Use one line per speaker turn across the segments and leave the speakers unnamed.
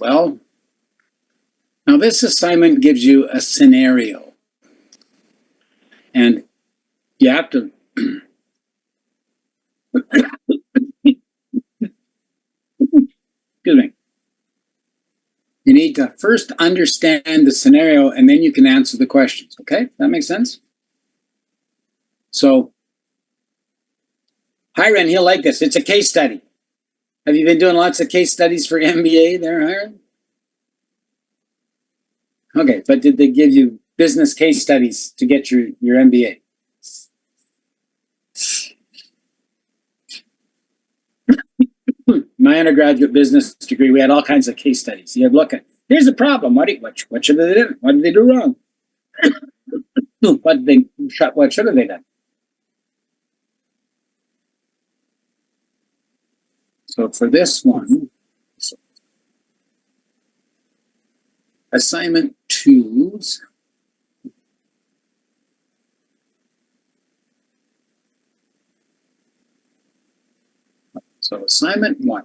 Well, now this assignment gives you a scenario. And you have to excuse me. You need to first understand the scenario and then you can answer the questions. Okay? That makes sense? So, Hiram, he'll like this. It's a case study. Have you been doing lots of case studies for MBA there, Hiram? Okay, but did they give you business case studies to get your MBA? My undergraduate business degree, we had all kinds of case studies. You had look at, here's the problem. What should they do? What did they do wrong? What should have they done? So for this one, assignment 2s. So assignment 1.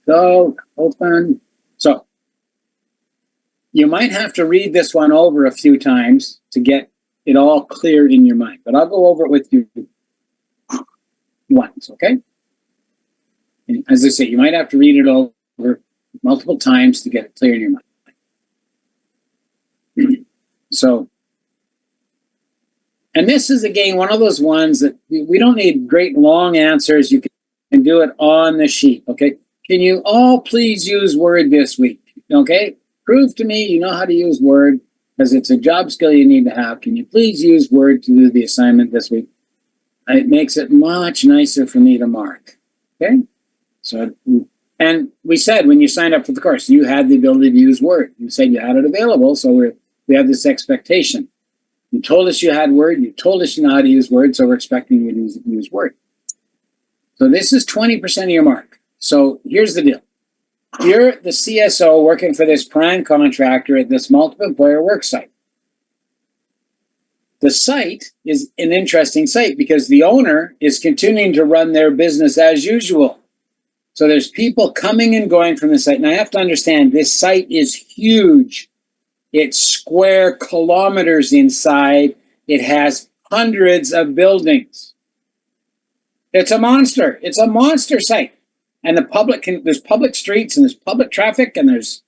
Go, open. So you might have to read this one over a few times to get it all clear in your mind. But I'll go over it with you once, okay? And as I say, you might have to read it over multiple times to get it clear in your mind. So, and this is, again, one of those ones that we don't need great long answers. You can do it on the sheet, okay? Can you all please use Word this week, okay? Prove to me you know how to use Word because it's a job skill you need to have. Can you please use Word to do the assignment this week? It makes it much nicer for me to mark, okay? So, and we said when you signed up for the course, you had the ability to use Word. You said you had it available, so we have this expectation. You told us you had Word. You told us you know how to use Word, so we're expecting you to use Word. So this is 20% of your mark. So here's the deal. You're the CSO working for this prime contractor at this multiple employer work site. The site is an interesting site because the owner is continuing to run their business as usual. So there's people coming and going from the site. And I have to understand this site is huge. It's square kilometers inside. It has hundreds of buildings. It's a monster. It's a monster site. And there's public streets and there's public traffic and there's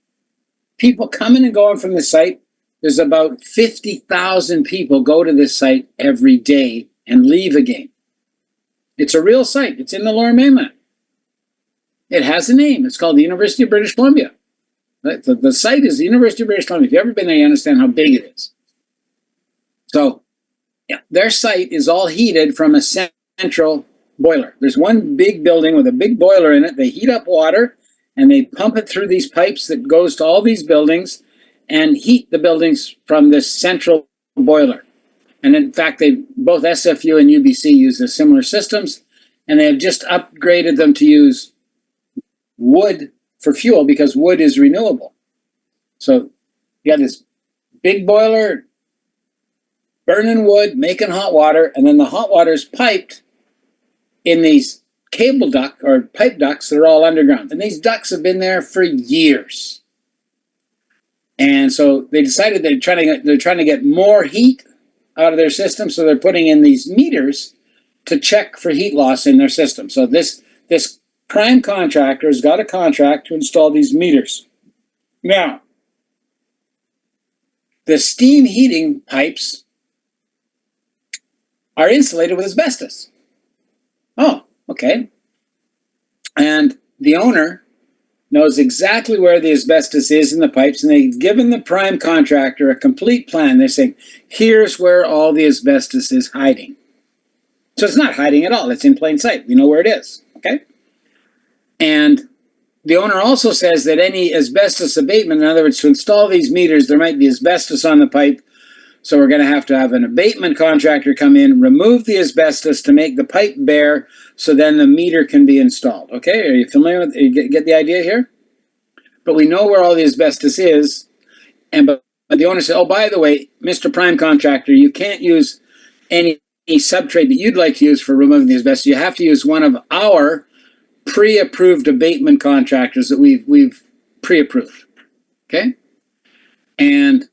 people coming and going from the site. There's about 50,000 people go to this site every day and leave again. It's a real site. It's in the Lower Mainland. It has a name. It's called the University of British Columbia. The site is the University of British Columbia. If you've ever been there, you understand how big it is. So yeah, their site is all heated from a central boiler. There's one big building with a big boiler in it. They heat up water and they pump it through these pipes that goes to all these buildings and heat the buildings from this central boiler. And in fact, both SFU and UBC use the similar systems, and they have just upgraded them to use wood for fuel because wood is renewable. So you got this big boiler, burning wood, making hot water, and then the hot water is piped in these cable duct or pipe ducts that are all underground. And these ducts have been there for years. And so they decided they're trying to get more heat out of their system, so they're putting in these meters to check for heat loss in their system. So this prime contractor has got a contract to install these meters. Now, the steam heating pipes are insulated with asbestos. Oh, okay. And the owner knows exactly where the asbestos is in the pipes, and they've given the prime contractor a complete plan. They're saying, here's where all the asbestos is hiding. So it's not hiding at all. It's in plain sight. We know where it is, okay? And the owner also says that any asbestos abatement, in other words, to install these meters, there might be asbestos on the pipe. So we're going to have an abatement contractor come in, remove the asbestos to make the pipe bare, so then the meter can be installed. Okay, are you familiar with? You get the idea here? But we know where all the asbestos is, but the owner said, "Oh, by the way, Mr. Prime Contractor, you can't use any subtrade that you'd like to use for removing the asbestos, you have to use one of our pre-approved abatement contractors that we've pre-approved. Okay? And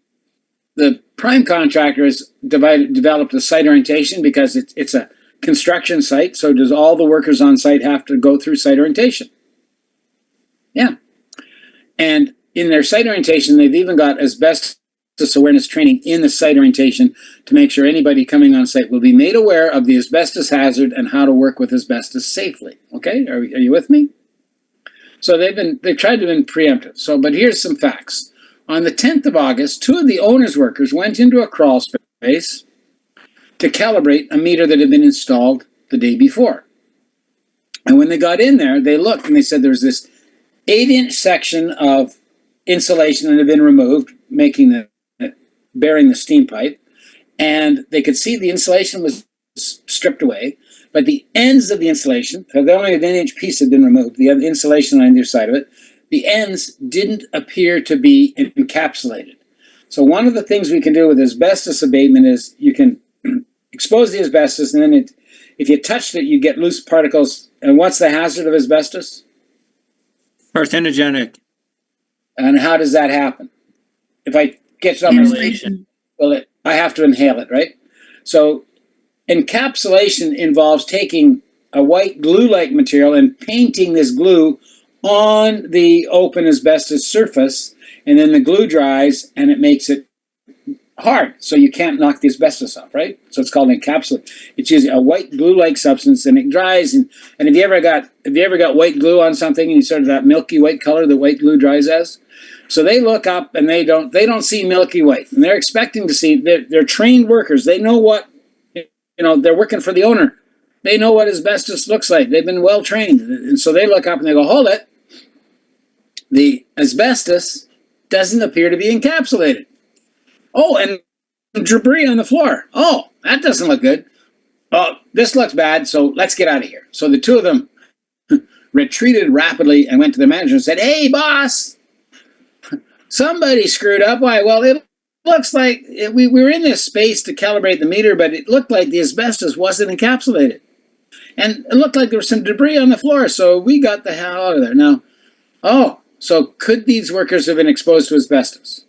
the prime contractor has developed a site orientation because it's a construction site, so does all the workers on site have to go through site orientation? Yeah. And in their site orientation, they've even got asbestos awareness training in the site orientation to make sure anybody coming on site will be made aware of the asbestos hazard and how to work with asbestos safely. Okay, are you with me? So they've tried to be preemptive. So, but here's some facts. On the 10th of August, 2 of the owner's workers went into a crawl space to calibrate a meter that had been installed the day before. And when they got in there, they looked and they said there was this 8-inch section of insulation that had been removed, bearing the steam pipe, and they could see the insulation was stripped away, but the ends of the insulation, so only an 1-inch piece had been removed, the insulation on either side of it, the ends didn't appear to be encapsulated. So one of the things we can do with asbestos abatement is you can expose the asbestos, and then if you touched it, you get loose particles. And what's the hazard of asbestos?
Carcinogenic.
And how does that happen? If I get it on my station, well, I have to inhale it, right? So encapsulation involves taking a white glue-like material and painting this glue on the open asbestos surface, and then the glue dries and it makes it hard, so you can't knock the asbestos off, right? So it's called encapsulate. It's using a white glue-like substance, and it dries. And have you ever got white glue on something, and you sort of that milky white color that white glue dries as? So they look up and they don't see milky white, and they're expecting to see. They're trained workers. They know what, they're working for the owner. They know what asbestos looks like. They've been well trained, and so they look up and they go, "Hold it! The asbestos doesn't appear to be encapsulated. Oh, and debris on the floor. Oh, that doesn't look good. Oh, this looks bad, so let's get out of here." So the 2 of them retreated rapidly and went to the manager and said, "Hey, boss, somebody screwed up. Why? Well, it looks like we were in this space to calibrate the meter, but it looked like the asbestos wasn't encapsulated. And it looked like there was some debris on the floor, so we got the hell out of there." Now, so could these workers have been exposed to asbestos?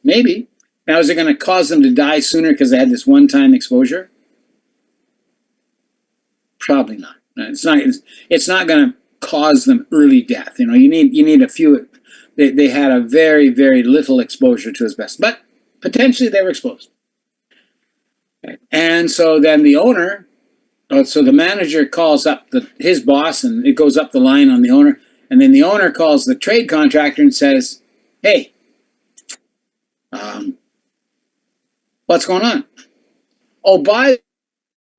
Maybe. Now, is it going to cause them to die sooner because they had this one-time exposure? Probably not. It's not going to cause them early death. You need a few. They had a very, very little exposure to asbestos, but potentially they were exposed. Okay. And so then the owner, so the manager calls up his boss, and it goes up the line on the owner, and then the owner calls the trade contractor and says, "Hey, what's going on? Oh, by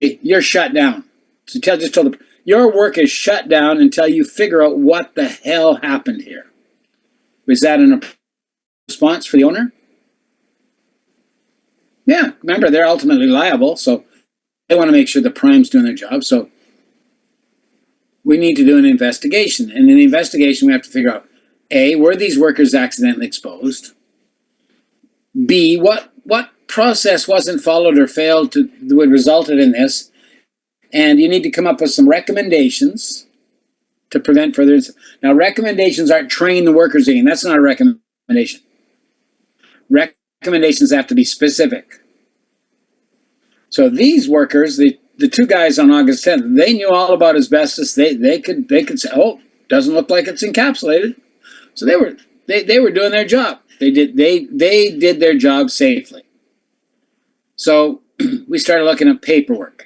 the way, you're shut down. So just tell them your work is shut down until you figure out what the hell happened here." Was that a response for the owner? Yeah, remember, they're ultimately liable, so they want to make sure the prime's doing their job. So we need to do an investigation. And in the investigation, we have to figure out, A, were these workers accidentally exposed? B, what process wasn't followed or failed that would resulted in this? And you need to come up with some recommendations to prevent further incidents. Now, recommendations aren't train the workers again. That's not a recommendation. Recommendations have to be specific. So these workers, the 2 guys on August 10th, they knew all about asbestos. They could say, "Oh, doesn't look like it's encapsulated." So they were doing their job. They did their job safely. So we started looking at paperwork.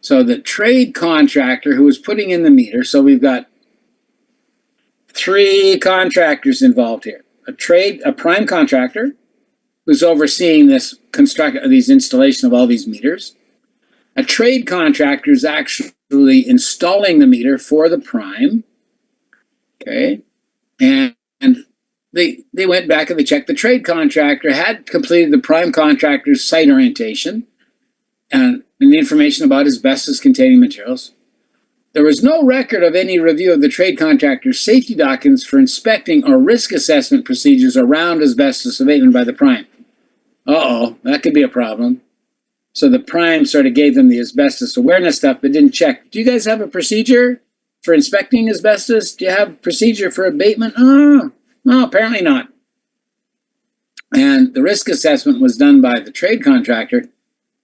So the trade contractor who was putting in the meter, so we've got 3 contractors involved here. A prime contractor who's overseeing these installation of all these meters. A trade contractor is actually installing the meter for the prime. Okay. And they went back and they checked. The trade contractor had completed the prime contractor's site orientation and the information about asbestos-containing materials. There was no record of any review of the trade contractor's safety documents for inspecting or risk assessment procedures around asbestos abatement by the prime. That could be a problem. So the prime sort of gave them the asbestos awareness stuff, but didn't check. Do you guys have a procedure for inspecting asbestos? Do you have a procedure for abatement? Oh, no, apparently not. And the risk assessment was done by the trade contractor.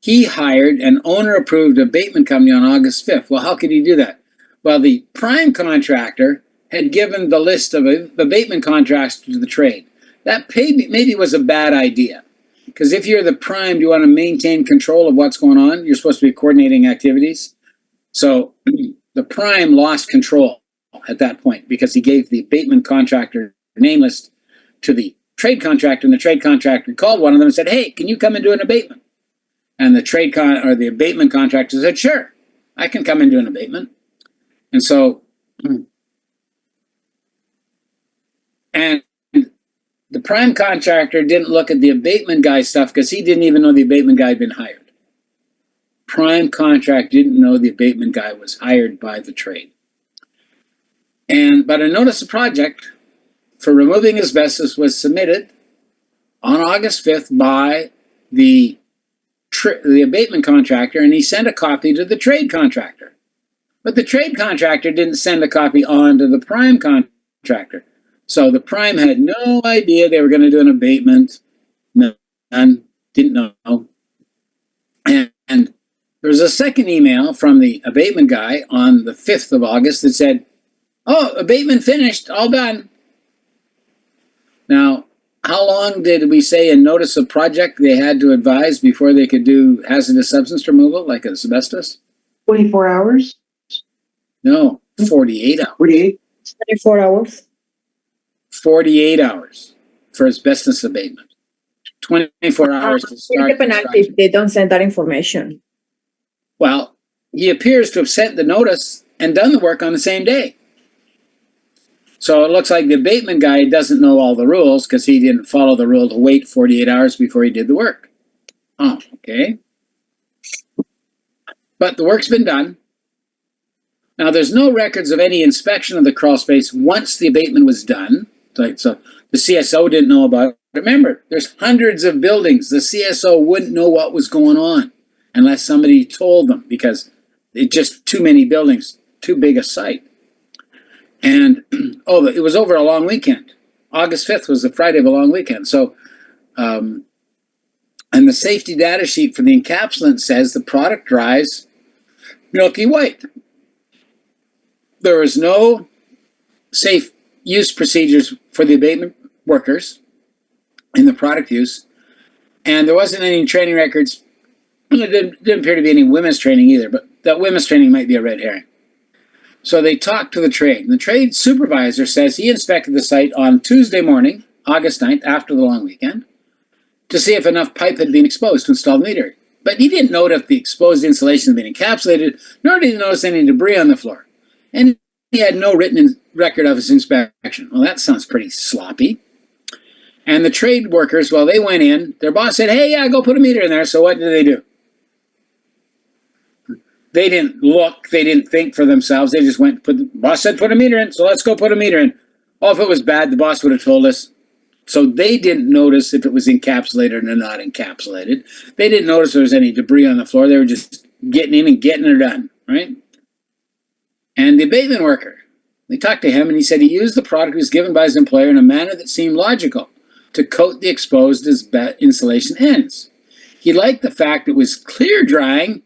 He hired an owner-approved abatement company on August 5th. Well, how could he do that? Well, the prime contractor had given the list of abatement contracts to the trade. That maybe was a bad idea. Because if you're the prime, you want to maintain control of what's going on. You're supposed to be coordinating activities. So the prime lost control at that point because he gave the abatement contractor name list to the trade contractor, and the trade contractor called one of them and said, "Hey, can you come and do an abatement?" And the abatement contractor said, "Sure, I can come and do an abatement." And so, and the prime contractor didn't look at the abatement guy stuff because he didn't even know the abatement guy had been hired. Prime contract didn't know the abatement guy was hired by the trade. But a notice of project for removing asbestos was submitted on August 5th by the abatement contractor, and he sent a copy to the trade contractor. But the trade contractor didn't send a copy on to the prime contractor. So the prime had no idea they were going to do an abatement. None, didn't know. And there was a second email from the abatement guy on the 5th of August that said, "Oh, abatement finished, all done." Now, how long did we say in notice of project they had to advise before they could do hazardous substance removal, like asbestos?
24 hours?
No, 48 hours.
48?
24 hours.
48 hours for asbestos abatement. 24 hours to start
The penalty
construction.
if they don't send that information.
Well, he appears to have sent the notice and done the work on the same day. So it looks like the abatement guy doesn't know all the rules because he didn't follow the rule to wait 48 hours before he did the work. Oh, okay. But the work's been done. Now, there's no records of any inspection of the crawl space once the abatement was done. So the CSO didn't know about it. Remember, there's hundreds of buildings. The CSO wouldn't know what was going on unless somebody told them because it's just too many buildings, too big a site. And, it was over a long weekend. August 5th was the Friday of a long weekend. So, and the safety data sheet for the encapsulant says the product dries milky white. There was no safe use procedures for the abatement workers in the product use. And there wasn't any training records. There didn't appear to be any women's training either, but that women's training might be a red herring. So they talked to the trade. The trade supervisor says he inspected the site on Tuesday morning, August 9th, after the long weekend, to see if enough pipe had been exposed to install the meter. But he didn't note if the exposed insulation had been encapsulated, nor did he notice any debris on the floor. And he had no written record of his inspection. Well, that sounds pretty sloppy. And the trade workers, well, they went in. Their boss said, "Hey, yeah, go put a meter in there." So what did they do? They didn't look. They didn't think for themselves. They just went, the boss said, "Put a meter in." So let's go put a meter in. Oh, if it was bad, the boss would have told us. So they didn't notice if it was encapsulated or not encapsulated. They didn't notice there was any debris on the floor. They were just getting in and getting it done, right? And the abatement worker, they talked to him and he said he used the product he was given by his employer in a manner that seemed logical to coat the exposed insulation ends. He liked the fact it was clear drying,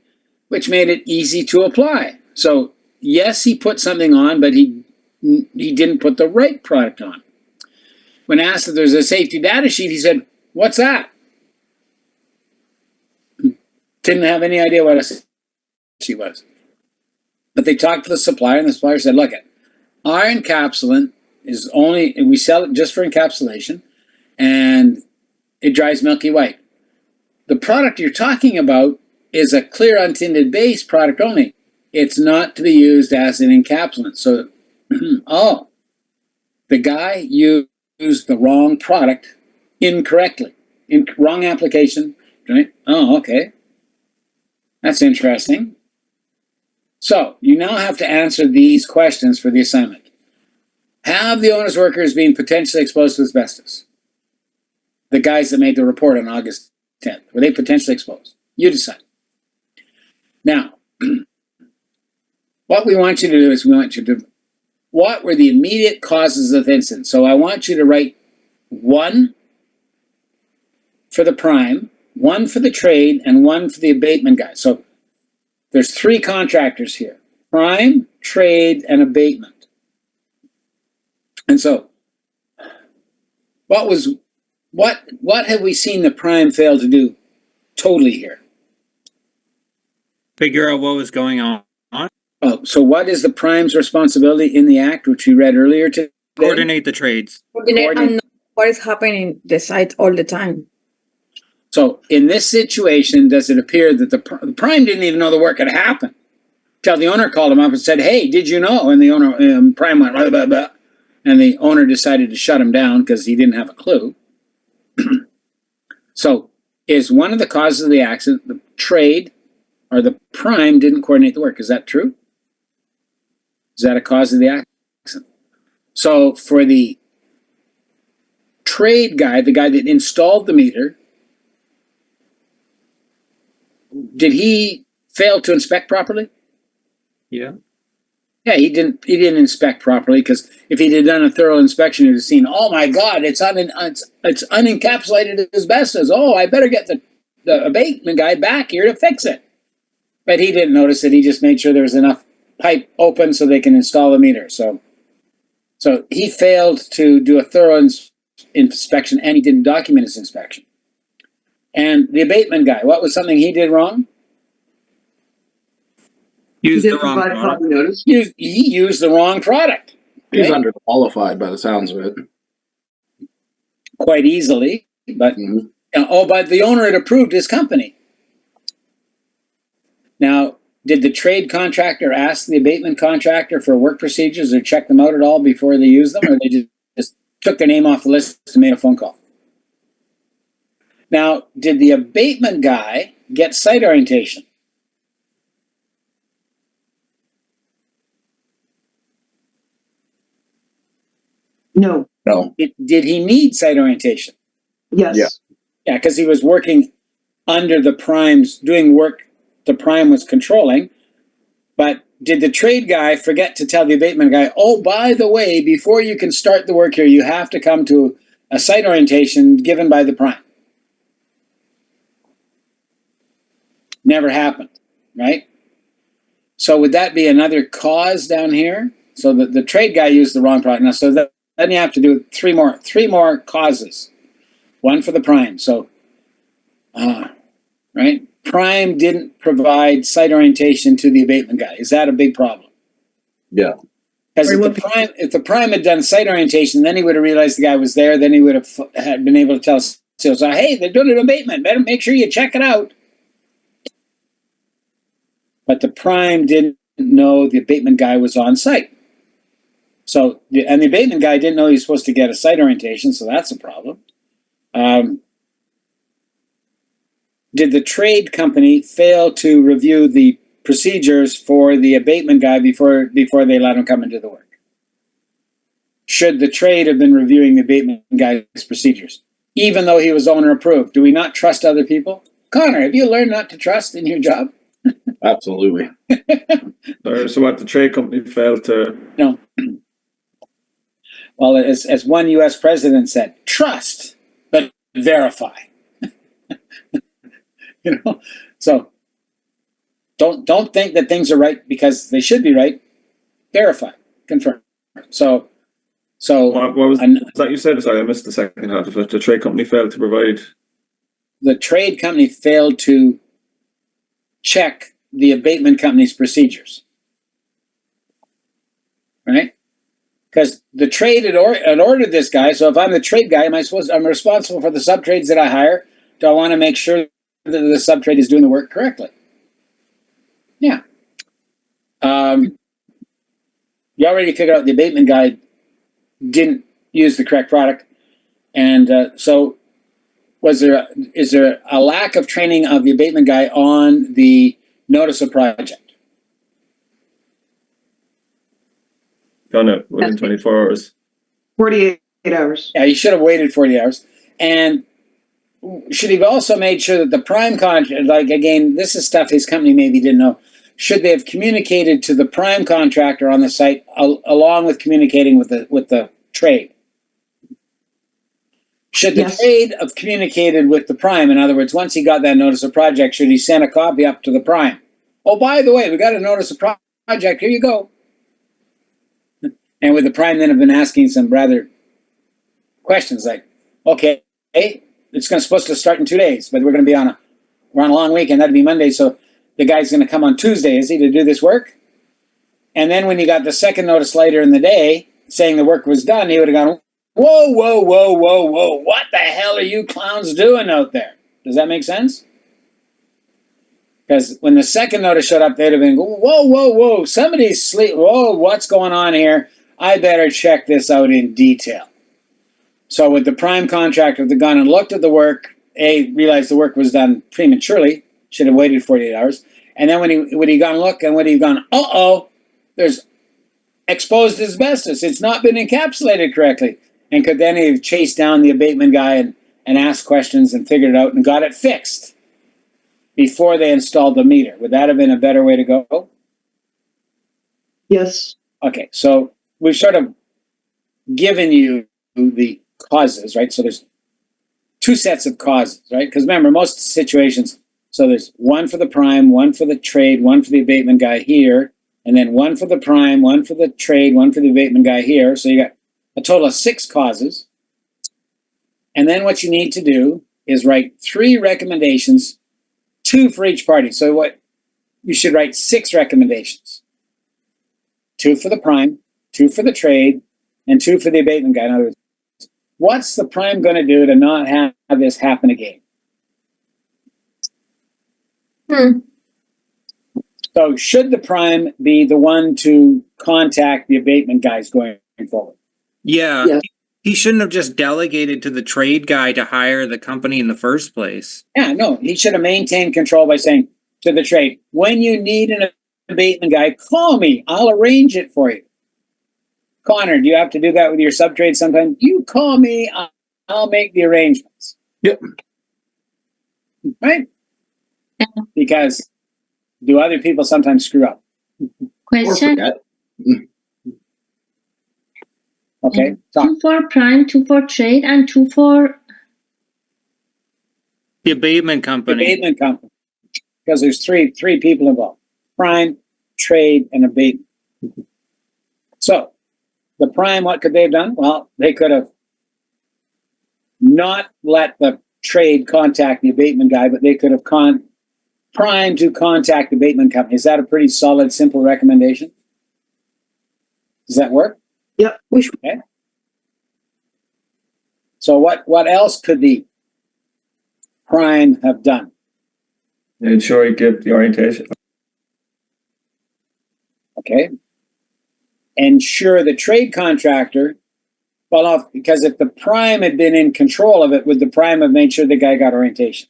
which made it easy to apply. So yes, he put something on, but he didn't put the right product on. When asked if there's a safety data sheet, he said, "What's that?" Didn't have any idea what a safety sheet was. But they talked to the supplier, and the supplier said, "Look, our encapsulant is only, we sell it just for encapsulation, and it dries milky white. The product you're talking about is a clear untinted base product only. It's not to be used as an encapsulant." So, the guy used the wrong product incorrectly, wrong application, right? Oh, okay. That's interesting. So, you now have to answer these questions for the assignment. Have the owner's workers been potentially exposed to asbestos? The guys that made the report on August 10th, were they potentially exposed? You decide. Now, what we want you to do is what were the immediate causes of the incident? So I want you to write 1 for the prime, 1 for the trade, and 1 for the abatement guy. So there's 3 contractors here: prime, trade, and abatement. And so what have we seen the prime fail to do totally here?
Figure out what was going on.
Oh, so what is the prime's responsibility in the act, which we read earlier today?
Coordinate the trades.
And know what is happening in the site all the time.
So in this situation, does it appear that the prime didn't even know the work had happened till the owner called him up and said, "Hey, did you know?" And the owner, prime went blah, blah, blah, and the owner decided to shut him down because he didn't have a clue. So is one of the causes of the accident the trade or the prime didn't coordinate the work? Is that true? Is that a cause of the accident? So for the trade guy, the guy that installed the meter, did he fail to inspect properly?
Yeah.
Yeah, he didn't inspect properly, because if he'd have done a thorough inspection, he'd have seen, oh my God, it's unencapsulated asbestos. Oh, I better get the abatement guy back here to fix it. But he didn't notice it. He just made sure there was enough pipe open so they can install the meter. So he failed to do a thorough inspection, and he didn't document his inspection. And the abatement guy, what was something he did wrong?
Use the wrong product.
He used the wrong product.
He's underqualified by the sounds of it.
Quite easily, but but the owner had approved his company. Now, did the trade contractor ask the abatement contractor for work procedures or check them out at all before they used them, or they just took their name off the list and made a phone call? Now, did the abatement guy get site orientation?
No.
No.
Did he need site orientation?
Yes.
Yeah.
Yeah, because he was working under the prime's, doing work the prime was controlling. But did the trade guy forget to tell the abatement guy, oh, by the way, before you can start the work here, you have to come to a site orientation given by the prime? Never happened, right? So would that be another cause down here? So the trade guy used the wrong product. Now, so then you have to do three more causes. 1 for the prime. So, right? Prime didn't provide site orientation to the abatement guy. Is that a big problem?
Yeah.
Because if the prime had done site orientation, then he would have realized the guy was there. Then he would have had been able to tell sales, hey, they're doing an abatement. Better make sure you check it out. But the prime didn't know the abatement guy was on site. So, and the abatement guy didn't know he was supposed to get a site orientation, so that's a problem. Did the trade company fail to review the procedures for the abatement guy before they let him come into the work? Should the trade have been reviewing the abatement guy's procedures, even though he was owner approved? Do we not trust other people? Connor, have you learned not to trust in your job?
Absolutely.
So what, the trade company failed to...
No. Well, as one U.S. president said, trust, but verify. So don't think that things are right because they should be right. Verify, confirm. So
What was that you said? Sorry, I missed the second half of it. The trade company failed to provide...
The trade company failed to check the abatement company's procedures. Right? Because the trade had ordered this guy, so if I'm the trade guy, I'm responsible for the sub-trades that I hire. Do I want to make sure that the sub-trade is doing the work correctly? Yeah. You already figured out the abatement guy didn't use the correct product. And so is there a lack of training of the abatement guy on the notice of project?
Done it within 24 hours.
48 hours.
Yeah, you should have waited 40 hours. And should he have also made sure that the prime contract, like again, this is stuff his company maybe didn't know. Should they have communicated to the prime contractor on the site along with communicating with the trade? Should the trade have communicated with the prime? In other words, once he got that notice of project, should he send a copy up to the prime? Oh, by the way, we got a notice of project. Here you go. And would the prime then have been asking some rather questions like, okay, it's supposed to start in 2 days, but we're going to be we're on a long weekend. That'd be Monday. So the guy's going to come on Tuesday, is he, to do this work? And then when he got the second notice later in the day saying the work was done, he would have gone, whoa, whoa, whoa, whoa, whoa. What the hell are you clowns doing out there? Does that make sense? Because when the second notice showed up, they'd have been, whoa, whoa, whoa, somebody's sleep. Whoa, what's going on here? I better check this out in detail. So with the prime contractor, the gone and looked at the work, realized the work was done prematurely, should have waited 48 hours. And then when he gone look and when he gone, there's exposed asbestos. It's not been encapsulated correctly. And could then have chased down the abatement guy and asked questions and figured it out and got it fixed before they installed the meter. Would that have been a better way to go?
Yes.
Okay, so we've sort of given you the causes, right? So there's two sets of causes, right? Because remember, most situations, so there's one for the prime, one for the trade, one for the abatement guy here, and then one for the prime, one for the trade, one for the abatement guy here. So you got a total of 6 causes. And then what you need to do is write 3 recommendations, 2 for each party. So what you should write 6 recommendations. 2 for the prime, 2 for the trade, and 2 for the abatement guy. In other words, what's the prime going to do to not have this happen again? So should the prime be the one to contact the abatement guys going forward?
Yeah.
Yes.
He shouldn't have just delegated to the trade guy to hire the company in the first place.
Yeah, no, he should have maintained control by saying to the trade, when you need an abatement guy, call me. I'll arrange it for you. Connor, do you have to do that with your subtrade sometimes? You call me, I'll make the arrangements.
Yep.
Right? Because do other people sometimes screw up?
Or
Question.
forget.
Okay, talk.
2 for prime, 2 for trade, and 2 for
The abatement company.
Abatement company. Because there's three people involved. Prime, trade, and abatement. So, the prime, what could they have done? Well, they could have not let the trade contact the abatement guy, but they could have prime to contact the abatement company. Is that a pretty solid, simple recommendation? Does that work?
Yep.
Okay. So what else could the prime have done?
Ensure you get the orientation.
Okay. Ensure the trade contractor, because if the prime had been in control of it, would the prime have made sure the guy got orientation?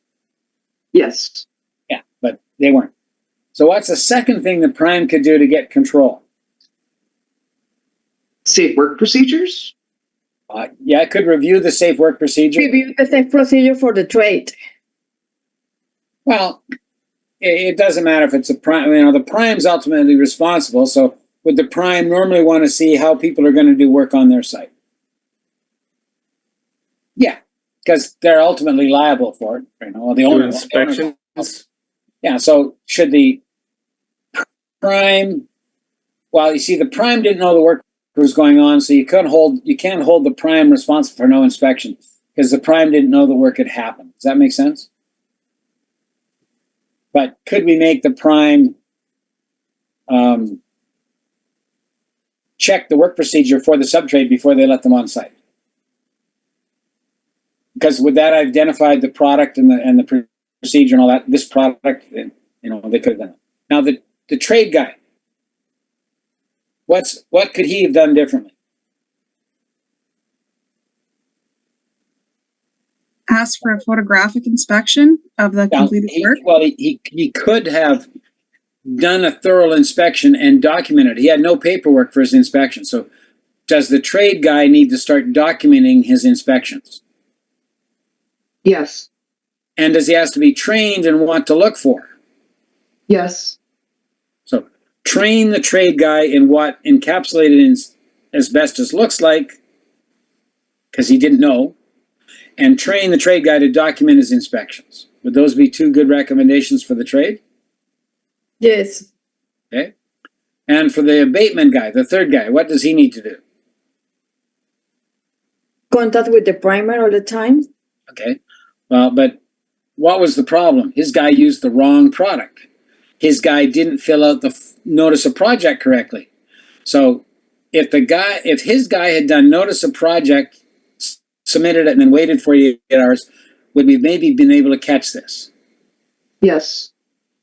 Yes.
Yeah, but they weren't. So what's the second thing the prime could do to get control?
Safe work procedures.
Yeah, it could review the safe work procedure.
Review the safe procedure for the trade.
Well, it doesn't matter if it's a prime. The prime's ultimately responsible. So would the prime normally want to see how people are going to do work on their site? Yeah, because they're ultimately liable for it. The
Do
owner.
inspections.
Yeah. So should the prime? Well, you see, the prime didn't know the work was going on, so you can't hold the prime responsible for no inspection because the prime didn't know the work had happened. Does that make sense? But could we make the prime check the work procedure for the subtrade before they let them on site? Because would that identify the product and the procedure and all that? This product, they could have done it. Now the trade guy. What could he have done differently?
Ask for a photographic inspection of the completed work.
He could have done a thorough inspection and documented. He had no paperwork for his inspection. So does the trade guy need to start documenting his inspections?
Yes.
And does he have to be trained in what to look for?
Yes.
So train the trade guy in what encapsulated in asbestos looks like, because he didn't know, and train the trade guy to document his inspections. Would those be two good recommendations for the trade?
Yes.
Okay. And for the abatement guy, the third guy, what does he need to do?
Contact with the primer all the time.
Okay. Well, but what was the problem? His guy used the wrong product. His guy didn't fill out the notice of project correctly. So if his guy had done notice of project, submitted it, and then waited 48 hours, would we maybe been able to catch this?
Yes.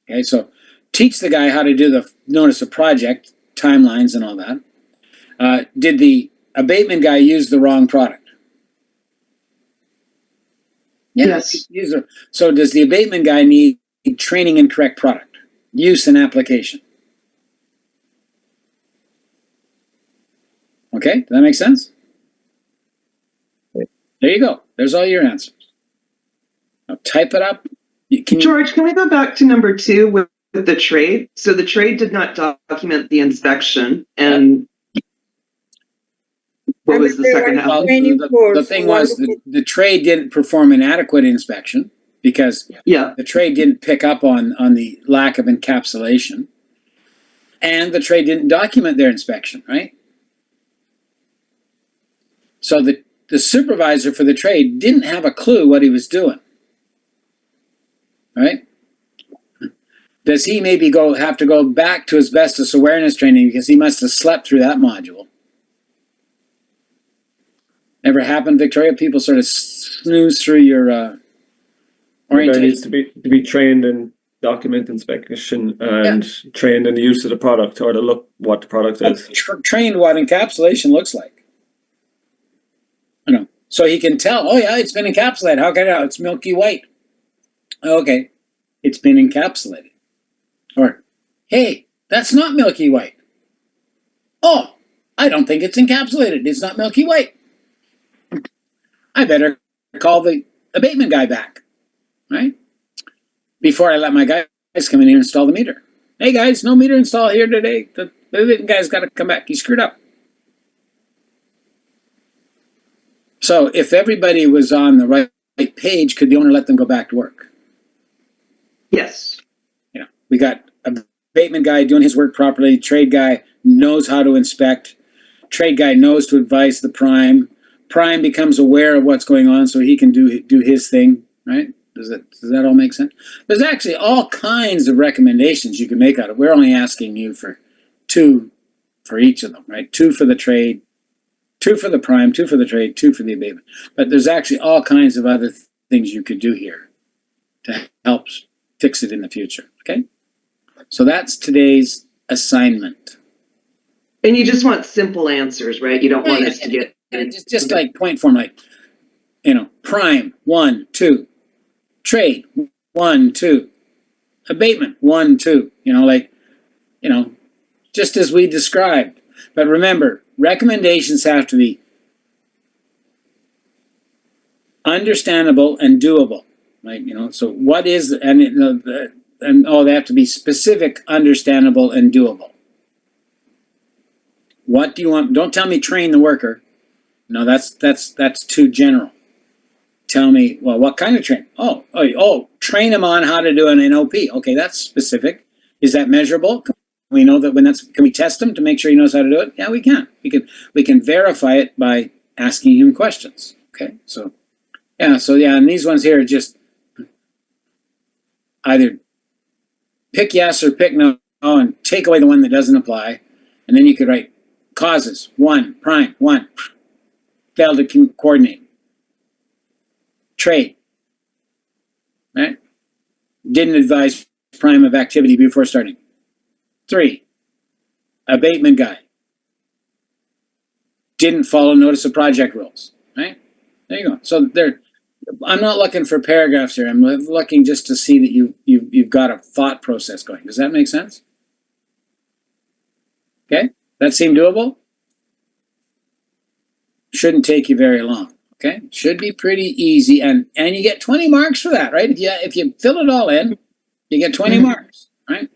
Okay, so teach the guy how to do the notice of project, timelines and all that. Did the abatement guy use the wrong product?
Yes.
So does the abatement guy need training in correct product, use and application? Okay, does that make sense? There you go. There's all your answers. Now type it up.
George, can we go back to number 2 with the trade? So the trade did not document the inspection, and what was the second half?
Well, the thing was the trade didn't perform an adequate inspection because the trade didn't pick up on the lack of encapsulation, and the trade didn't document their inspection, right? So the supervisor for the trade didn't have a clue what he was doing, right? Does he maybe have to go back to asbestos awareness training because he must have slept through that module? Ever happened, Victoria? People sort of snooze through your orientation.
There needs to be trained in document inspection and trained in the use of the product or to look what the product is.
Trained what encapsulation looks like. So he can tell, oh yeah, it's been encapsulated. How can I know? It's milky white. Okay, it's been encapsulated. Or, hey, that's not milky white. Oh, I don't think it's encapsulated. It's not milky white. I better call the abatement guy back, right? Before I let my guys come in here and install the meter. Hey guys, no meter install here today. The abatement guy's got to come back. He screwed up. So if everybody was on the right page, could the owner let them go back to work?
Yes.
Yeah, we got a abatement guy doing his work properly. Trade guy knows how to inspect. Trade guy knows to advise the prime. Prime becomes aware of what's going on, so he can do his thing. Right? Does that all make sense? There's actually all kinds of recommendations you can make out of it. We're only asking you for 2 for each of them, right? 2 for the trade, 2 for the prime, 2 for the trade, 2 for the abatement. But there's actually all kinds of other things you could do here to help fix it in the future, okay? So that's today's assignment.
And you just want simple answers, right? You don't want us to get...
Just like point form, like, prime, 1, 2. Trade, 1, 2. Abatement, 1, 2. Just as we described. But remember, recommendations have to be understandable and doable, right? So what is they have to be specific, understandable, and doable. What do you want? Don't tell me train the worker. No, that's too general. Tell me, well, what kind of training? Oh, train him on how to do an NOP. Okay, that's specific. Is that measurable? We know that can we test him to make sure he knows how to do it? Yeah, we can. We can verify it by asking him questions. Okay, and these ones here are just either pick yes or pick no and take away the one that doesn't apply. And then you could write causes, 1, prime, 1, failed to coordinate. Trade, right? Didn't advise prime of activity before starting. 3, abatement guy. Didn't follow notice of project rules, right? There you go. So I'm not looking for paragraphs here. I'm looking just to see that you've got a thought process going. Does that make sense? Okay, that seem doable? Shouldn't take you very long. Okay, should be pretty easy, and you get 20 marks for that, right? If you fill it all in, you get 20 marks, right?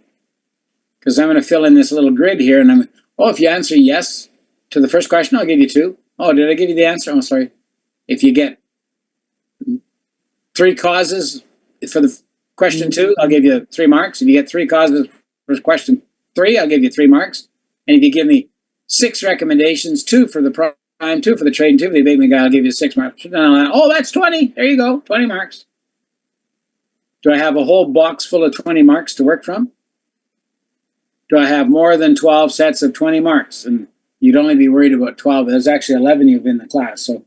Because I'm going to fill in this little grid here, and if you answer yes to the first question, I'll give you 2. Oh, did I give you the answer? Oh, sorry. If you get 3 causes for the question 2, I'll give you 3 marks. If you get 3 causes for question 3, I'll give you 3 marks. And if you give me 6 recommendations, 2 for the prime, 2 for the trade, and 2 for the abatement guy, I'll give you 6 marks. Oh, that's 20. There you go, 20 marks. Do I have a whole box full of 20 marks to work from? Do I have more than 12 sets of 20 marks? And you'd only be worried about 12. There's actually 11 of you in the class. So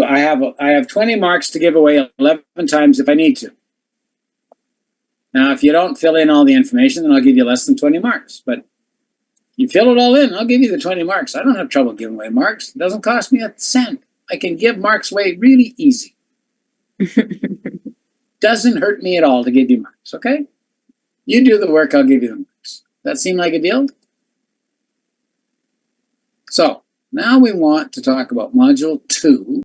I have 20 marks to give away 11 times if I need to. Now, if you don't fill in all the information, then I'll give you less than 20 marks. But you fill it all in, I'll give you the 20 marks. I don't have trouble giving away marks. It doesn't cost me a cent. I can give marks away really easy. Doesn't hurt me at all to give you marks, okay? You do the work, I'll give you the marks. That seem like a deal? So, now we want to talk about Module 2.